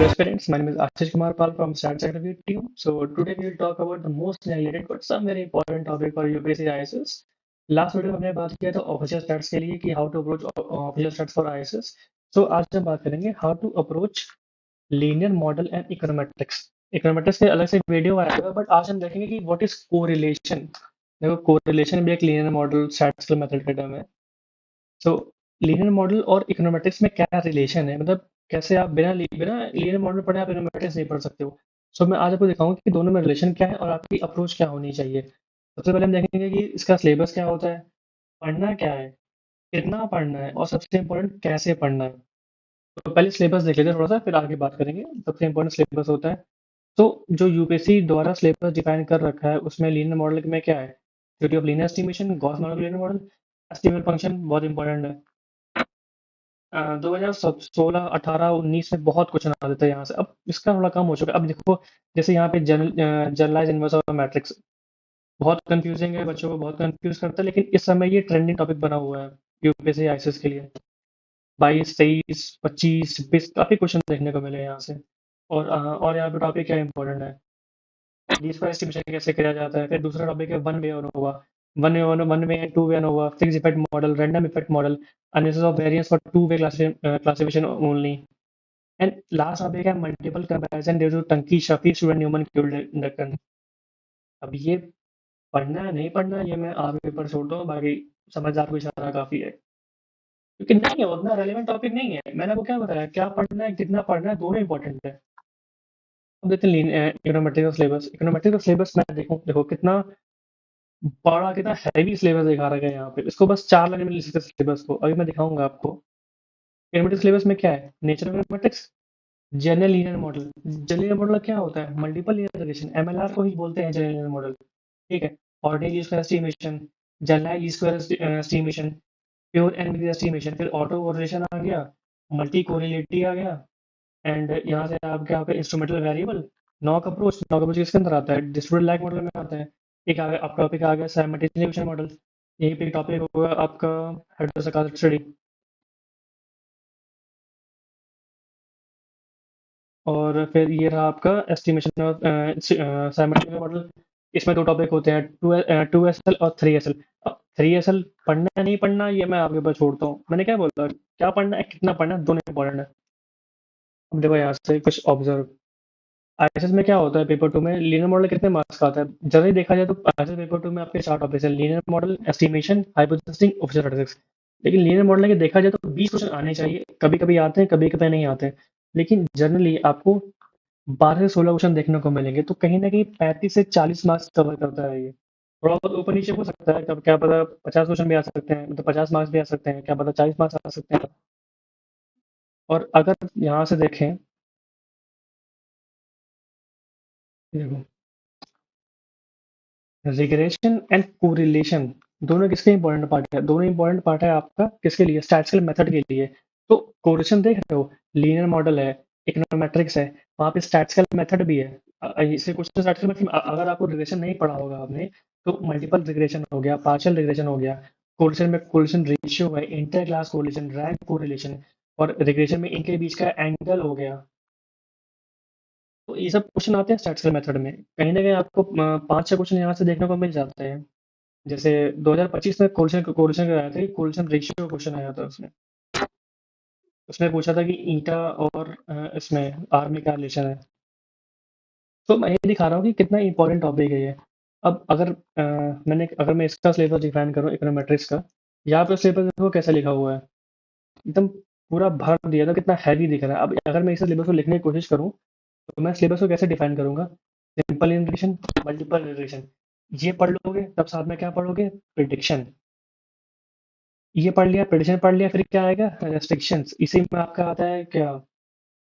Hello aspirants, my name is Ashish Kumar Pal from Stats Academy team. So today we will talk about the most neglected but some very important topic for UPSC ISS. Last video में हमने बात किया था official stats के लिए कि how to approach official stats for ISS. So आज हम बात करेंगे how to approach linear model and econometrics. Econometrics के अलग से वीडियो आएगा बट आज हम देखेंगे कि व्हाट इज कोरिलेशन. देखो कोरिलेशन भी एक लीनियर मॉडल स्टैटिस्टिकल मेथड का टर्म है. सो लीनियर मॉडल और इकोनोमेट्रिक्स में क्या रिलेशन है, मतलब कैसे आप बिना लीनियर मॉडल पढ़े आप इकोनोमेट्रिक्स नहीं पढ़ सकते हो. सो मैं आज आपको दिखाऊंगा कि दोनों में रिलेशन क्या है और आपकी अप्रोच क्या होनी चाहिए. सबसे पहले हम देखेंगे कि इसका सिलेबस क्या होता है, पढ़ना क्या है, कितना पढ़ना है और सबसे इम्पोर्टेंट कैसे पढ़ना है. तो पहले सिलेबस देख लेते हैं थोड़ा सा, फिर आगे बात करेंगे. सबसे इम्पोर्टेंट सिलेबस होता है. तो जो यूपीएससी द्वारा सिलेबस डिफाइन कर रखा है उसमें लीनियर मॉडल में क्या है, theory of linear estimation, Gauss model linear model, estimate function बहुत इंपॉर्टेंट है. 2016, 18, 19 में बहुत क्वेश्चन आ जाता है यहाँ से. अब इसका थोड़ा कम हो चुका है. अब देखो जैसे यहाँ पे जनरलाइज इनवर्स ऑफ मैट्रिक्स बहुत कंफ्यूजिंग है, बच्चों को बहुत कंफ्यूज करता है, लेकिन इस समय ये ट्रेंडिंग टॉपिक बना हुआ है यूपीएससी आईसीएस के लिए. 22, 23, 25, 26 काफी क्वेश्चन देखने को मिले यहाँ से. और यहाँ पे टॉपिक क्या इंपॉर्टेंट है, लीस्ट स्क्वायर एस्टिमेशन कैसे किया जाता है. फिर दूसरा टॉपिक है one way ANOVA, one way and two way ANOVA, fix effect model, random effect model, analysis of variance for two way classification only. And last topic है multiple comparison due to टंकी Shafi student Neumann क्यूल्डन. अब ये पढ़ना है नहीं पढ़ना ये मैं आप पेपर छोड़ता हूँ, बाकी समझदार को इशारा काफी है, क्योंकि नहीं है उतना रेलिवेंट टॉपिक नहीं है. मैंने आपको क्या बताया, क्या पढ़ना है कितना पढ़ना है दोनों इंपॉर्टेंट है. अब देखते हैं इकोनोमेट्रिक का सिलेबस. इकोनोमेट्रिक का सिलेबस मैं देखो कितना बड़ा, कितना हैवी सिलेबस दिखा रखा है यहाँ पे. इसको बस 4 लाइन में लिख सकते सिलेबस को. अभी मैं दिखाऊंगा आपको. इकोनोमेट्रिक सिलेबस में क्या है, nature of econometrics, general linear model. General linear model क्या होता है, मल्टीपल लीनियर रिग्रेशन, एमएलआर को ही बोलते हैं जनरल लीनियर मॉडल. ठीक है. Ordinary least square estimation, generalised least square estimation, pure NV estimation, फिर ऑटो कोरिलेशन आ गया, मल्टी कोरिलेटी आ गया. एंड यहाँ से आपके आपका इंस्ट्रूमेंटल वेरिएबल, नॉक अप्रोच किसके अंदर आता है, डिस्ट्रीब्यूटेड लाइक मॉडल में आता है. एक आ गया आपका टॉपिक आ गया साइमल्टेनियस मॉडल. यही पे टॉपिक होगा आपका हेटेरोस्कालर स्टडी. और फिर ये रहा आपका एस्टिमेशन ऑफ साइमल्टेनियस मॉडल. इसमें दो टॉपिक होते हैं, टू एस एल और थ्री एस एल. अब थ्री एस एल पढ़ना है नहीं पढ़ना ये मैं आपके ऊपर छोड़ता हूँ. मैंने क्या बोला, क्या पढ़ना है कितना पढ़ना है दोनों इंपॉर्टेंट है. अब देखो यहाँ से कुछ ऑब्जर्व. आईएसएस में क्या होता है, पेपर टू में लीनियर मॉडल कितने मार्क्स का आता है. जनरली देखा जाए तो आईएसएस पेपर टू में आपके 4 टॉपिक्स हैं, linear model, estimation, hypothesis, official statistics. लेकिन लीनियर मॉडल के देखा जाए तो 20 क्वेश्चन आने चाहिए. कभी कभी आते हैं कभी कभी नहीं आते हैं, लेकिन जनरली आपको 12 से 16 क्वेश्चन देखने को मिलेंगे. तो कहीं ना कहीं 35 से 40 मार्क्स कवर करता है ये. थोड़ा बहुत ऊपर नीचे हो सकता है, कब क्या पता 50 क्वेश्चन भी आ सकते हैं, मतलब 50 मार्क्स भी आ सकते हैं, क्या पता 40 मार्क्स आ सकते हैं. और अगर यहाँ से देखें, देखो रिग्रेशन एंड कोरिलेशन दोनों किसके इंपॉर्टेंट पार्ट है, दोनों इंपॉर्टेंट पार्ट है आपका किसके लिए, स्टैटिस्टिकल मेथड के लिए. तो कोरिलेशन देख रहे हो, लीनियर मॉडल है, इकोनोमेट्रिक्स है, वहाँ पे स्टैटिस्टिकल मेथड भी है. इसे कुछ स्टैटिस्टिकल मेथड अगर आपको रिग्रेशन नहीं पढ़ा होगा आपने, तो मल्टीपल रिग्रेशन हो गया, पार्शियल रिग्रेशन हो गया, कोरिलेशन में कोरिलेशन रेशियो है, inter class correlation, rank correlation, और रिग्रेशन में इनके बीच का एंगल हो गया. तो ये सब क्वेश्चन आते हैं स्टैटिस्टिकल मेथड में. कहीं ना कहीं आपको 5-6 क्वेश्चन यहाँ से देखने को मिल जाते हैं. जैसे 2025 में कोरिलेशन का आया था, कोरिलेशन रेशियो क्वेश्चन आया था उसमें. उसमें पूछा था कि ईटा और इसमें आर में क्या रिलेशन है. तो मैं ये दिखा रहा हूँ कि कितना इंपॉर्टेंट टॉपिक है ये. अब अगर मैं इसका सिलेबस डिफाइन करूँ इकोनोमेट्रिक्स का, यहाँ पे सिलेबस देखो कैसा लिखा हुआ है, एकदम पूरा भर दिया था, कितना हैवी दिख रहा है. अब अगर मैं इस सिलेबस को लिखने की कोशिश करूँ तो मैं सिलेबस को कैसे डिफाइन करूंगा, सिंपल इंटीग्रेशन, मल्टीपल इंटीग्रेशन, ये पढ़ लोगे तब साथ में क्या पढ़ोगे, प्रिडिक्शन. ये पढ़ लिया, प्रेडिक्शन पढ़ लिया, फिर क्या आएगा, रेस्ट्रिक्शंस. इसी में आपका आता है क्या,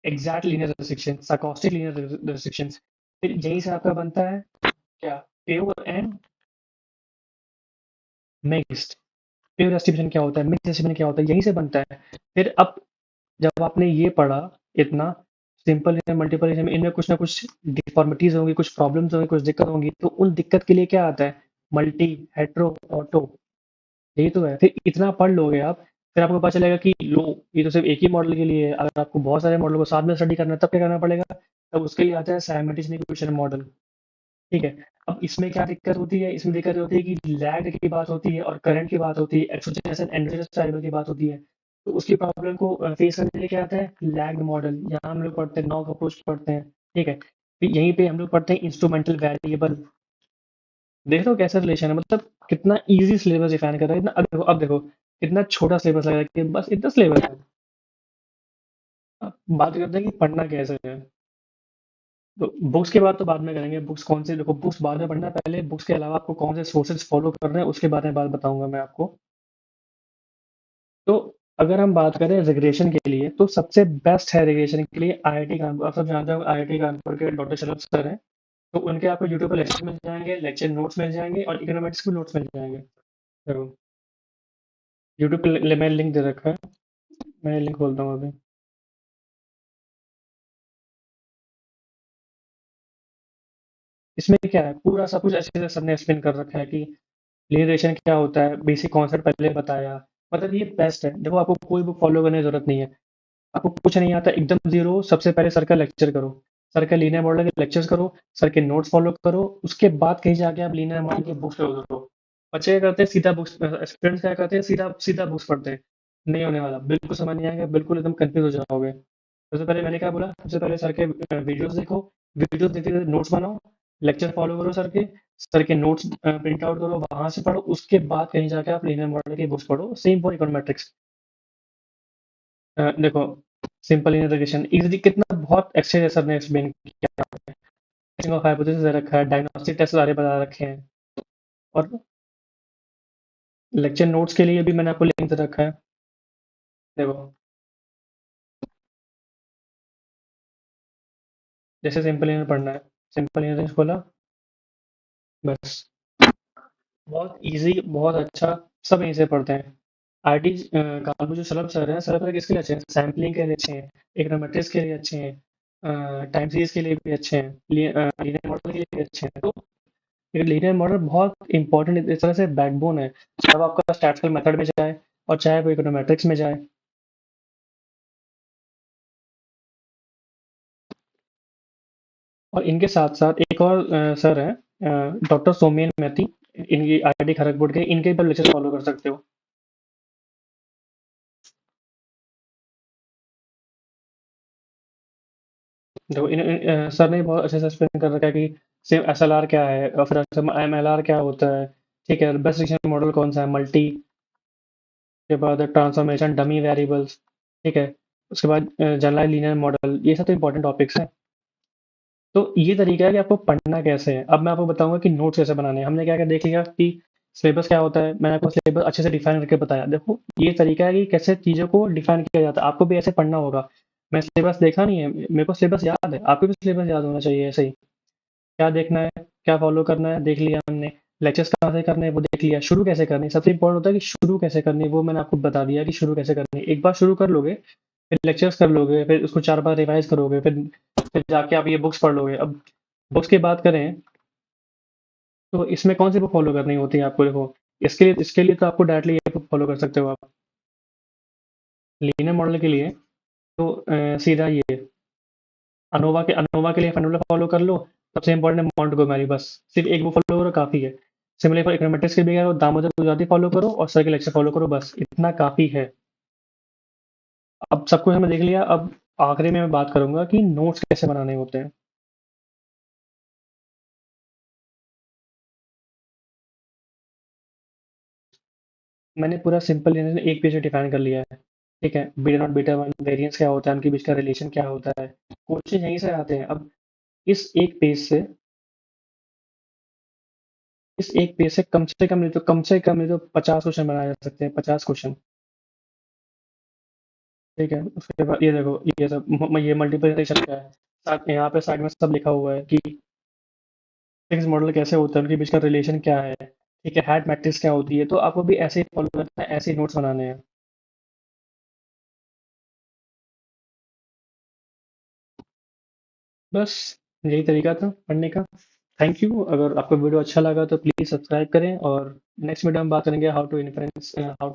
exact linear restriction, sarcastic linear restrictions. फिर यहीं से आपका बनता है क्या, pure and mixed. Pure estimation क्या होता है, मिक्स एस्टिमेशन क्या होता है, यहीं से बनता है. फिर अब जब आपने ये पढ़ा इतना, सिंपल है मल्टीपल है, इनमें कुछ ना कुछ डिफॉर्मिटीज होंगी, कुछ प्रॉब्लम्स होंगी, कुछ दिक्कत होंगी, तो उन दिक्कत के लिए क्या आता है, मल्टी, हेट्रो, ऑटो. यही तो है. फिर इतना पढ़ लोगे आप, फिर आपको पता चलेगा कि लो, ये तो सिर्फ एक ही मॉडल के लिए है। अगर आपको बहुत सारे मॉडल को साथ में स्टडी करना है तब क्या करना पड़ेगा? तब उसके लिए आता है साइमल्टेनियस इक्वेशन मॉडल। ठीक है। अब इसमें क्या दिक्कत होती है? इसमें दिक्कत होती है कि लैग की बात होती है और करंट की बात होती है, एक्सोजेनस एंड एंडोजेनस वेरिएबल की बात होती है। तो उसकी प्रॉब्लम को फेस करने के लिए क्या आता है? Lagged model. यहाँ हम लोग पढ़ते हैं, नॉक अप्रोच पढ़ते हैं। ठीक है। फिर यहीं पे हम लोग पढ़ते हैं इंस्ट्रूमेंटल वेरिएबल। देख रहे हो कैसा रिलेशन है? मतलब कितना इजी सिलेबस डिफाइन कर रहा है। इतना, अब देखो कितना छोटा सिलेबस लग रहा है कि बस इतना सिलेबस है। अब बात करते हैं कि पढ़ना कैसे है। तो बुक्स की बात तो बाद में करेंगे। बुक्स कौन सी, देखो बुक्स बाद में पढ़ना है। पहले बुक्स के अलावा आपको कौन से सोर्सेज फॉलो कर रहे हैं उसके बारे में बात बताऊंगा मैं आपको। तो अगर हम बात करें रिग्रेशन के लिए, तो सबसे बेस्ट है रिग्रेशन के लिए आईआईटी कानपुर। आप सब जानते हो आईआईटी कानपुर के डॉक्टर शलभ सर हैं। तो उनके आपको यूट्यूब पर लेक्चर मिल जाएंगे, लेक्चर नोट्स मिल जाएंगे और इकोनॉमिक्स के नोट्स मिल जाएंगे। तो यूट्यूब पे मैंने लिंक दे रखा है। मैं लिंक खोलता हूँ अभी। इसमें क्या है, पूरा सब कुछ अच्छे से सबने एक्सप्लेन कर रखा है कि लिनियरेशन क्या होता है, बेसिक कॉन्सेप्ट पहले बताया। मतलब ये बेस्ट है। देखो आपको कोई बुक फॉलो करने की जरूरत नहीं है। आपको कुछ नहीं आता एकदम जीरो, सबसे पहले सर का लेक्चर करो। सर के लीनियर मॉडल के लेक्चर्स करो। सर के नोट्स फॉलो करो। उसके बाद कहीं जाके आप लीनियर मॉडल की बुक्स करो। बच्चे क्या करते हैं, सीधा बुक्स, स्टूडेंट्स क्या करते हैं, सीधा सीधा बुक्स पढ़ते हैं। नहीं होने वाला, बिल्कुल समझ नहीं आएगा, बिल्कुल एकदम कंफ्यूज हो जाओगे। सबसे पहले मैंने क्या बोला, सबसे पहले सर के वीडियोस देखो। वीडियोस देखते देखते नोट्स बनाओ। लेक्चर फॉलो करो सर के नोट्स प्रिंट आउट करो, वहां से पढ़ो। उसके बाद कहीं जाके आप लीनियर मॉडल की बुक्स पढ़ो। Same for econometrics. देखो, सिंपल इंटीग्रेशन इजी कितना बहुत अच्छे से सर ने एक्सप्लेन किया। टेस्टिंग ऑफ हाइपोथेसिस दे रखा है, डायग्नोस्टिक टेस्ट सारे बता रखे हैं। और लेक्चर नोट्स के लिए भी मैंने आपको लिंक दे रखा है। देखो, जैसे सिंपल इंजीनियर पढ़ना है, सिंपल इंजीनियरिंग खोला, बस बहुत इजी, बहुत अच्छा। सब यहीं से पढ़ते हैं। आईटी कानपुर जो सलभ सर हैं, सलभ सर किसके लिए अच्छे हैं? सैम्पलिंग के लिए अच्छे हैं, इकोनोमेट्रिक्स के लिए अच्छे हैं, टाइम सीरीज के लिए भी अच्छे हैं, लीनियर मॉडल के लिए भी अच्छे हैं। तो ये लीनियर मॉडल बहुत इंपॉर्टेंट, इस तरह से बैकबोन है। अब आपका स्टैटिस्टिकल मेथड में जाए और चाहे वो इकोनोमेट्रिक्स में जाए। और इनके साथ साथ एक और सर हैं, डॉक्टर सोमेन मैथी। इनकी आईआईटी खड़गपुर के, इनके भी लेक्चर फॉलो कर सकते हो। देखो सर ने बहुत अच्छे से एक्सप्लेन कर रखा है कि सिर्फ एसएलआर क्या है और फिर एमएलआर क्या होता है। ठीक है, बेस्ट डिसीजन मॉडल कौन सा है, मल्टी के बाद ट्रांसफॉर्मेशन, डमी वेरिएबल्स। ठीक है, उसके बाद जनरलाइज लीनियर मॉडल, ये सब तो इंपॉर्टेंट टॉपिक्स हैं। तो ये तरीका है कि आपको पढ़ना कैसे है। अब मैं आपको बताऊंगा कि नोट्स कैसे बनाने हैं। हमने क्या क्या देख लिया कि सिलेबस क्या होता है, मैंने आपको सिलेबस अच्छे से डिफाइन करके बताया। देखो ये तरीका है कि कैसे चीज़ों को डिफाइन किया जाता है। आपको भी ऐसे पढ़ना होगा। मैं सिलेबस देखा नहीं है, मेरे को सिलेबस याद है, आपको भी सिलेबस याद होना चाहिए ऐसे ही। क्या देखना है, क्या फॉलो करना है, देख लिया हमने। लेक्चर्स कहाँ से करने हैं वो देख लिया। शुरू कैसे करनी है, सबसे इंपॉर्टेंट होता है कि शुरू कैसे करनी है, वो मैंने आपको बता दिया कि शुरू कैसे करनी है। एक बार शुरू कर लोगे, फिर लेक्चर्स कर लोगे, फिर उसको 4 बार रिवाइज करोगे, फिर जाके आप ये बुक्स पढ़ लोगे। अब बुक्स की बात करें तो इसमें कौन सी बुक फॉलो करनी होती है आपको? देखो, इसके लिए तो आपको डायरेक्टली ये बुक फॉलो कर सकते हो आप। लीनियर मॉडल के लिए तो सीधा ये अनोवा के लिए फॉर्मूला फॉलो कर लो। सबसे इंपॉर्टेंट है मॉन्टगोमेरी। बस सिर्फ एक बुक फॉलो करो, काफी है। सिमिलर फॉर इकोनॉमेट्रिक्स के भी करो, दामोदर गुजराती फॉलो करो और सर के लेक्चर फॉलो करो, बस इतना काफी है। अब सब कुछ हमने देख लिया। अब आखिरी में मैं बात करूंगा कि नोट्स कैसे बनाने होते हैं। मैंने पूरा सिंपल एक पेज में डिफाइन कर लिया है। ठीक है, beta not beta one variance क्या होता है, उनके बीच का रिलेशन क्या होता है। क्वेश्चन यहीं से आते हैं। अब इस एक पेज से इस एक पेज से कम से कम नहीं तो 50 क्वेश्चन बनाए जा सकते हैं, 50 क्वेश्चन। ठीक है, उसके बाद ये देखो, ये सब ये मल्टीप्लिकेशन का है। साथ यहाँ पे साइड में सब लिखा हुआ है कि फिक्स मॉडल कैसे होता है, उनके बीच का रिलेशन क्या है। ठीक है, हैट मैट्रिक्स क्या होती है। तो आपको भी ऐसे ही फॉलो करना है, ऐसे ही नोट्स बनाने हैं। बस यही तरीका था पढ़ने का। Thank you. अगर आपको वीडियो अच्छा लगा तो प्लीज़ सब्सक्राइब करें। और नेक्स्ट वीडियो हम बात करेंगे how to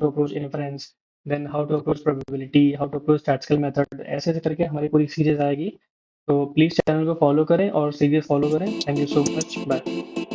approach inference, then how to approach probability, how to approach statistical method, ऐसे ऐसे करके हमारी पूरी सीरीज आएगी। तो प्लीज़ चैनल को फॉलो करें और सीरीज फॉलो करें। Thank you so much, bye.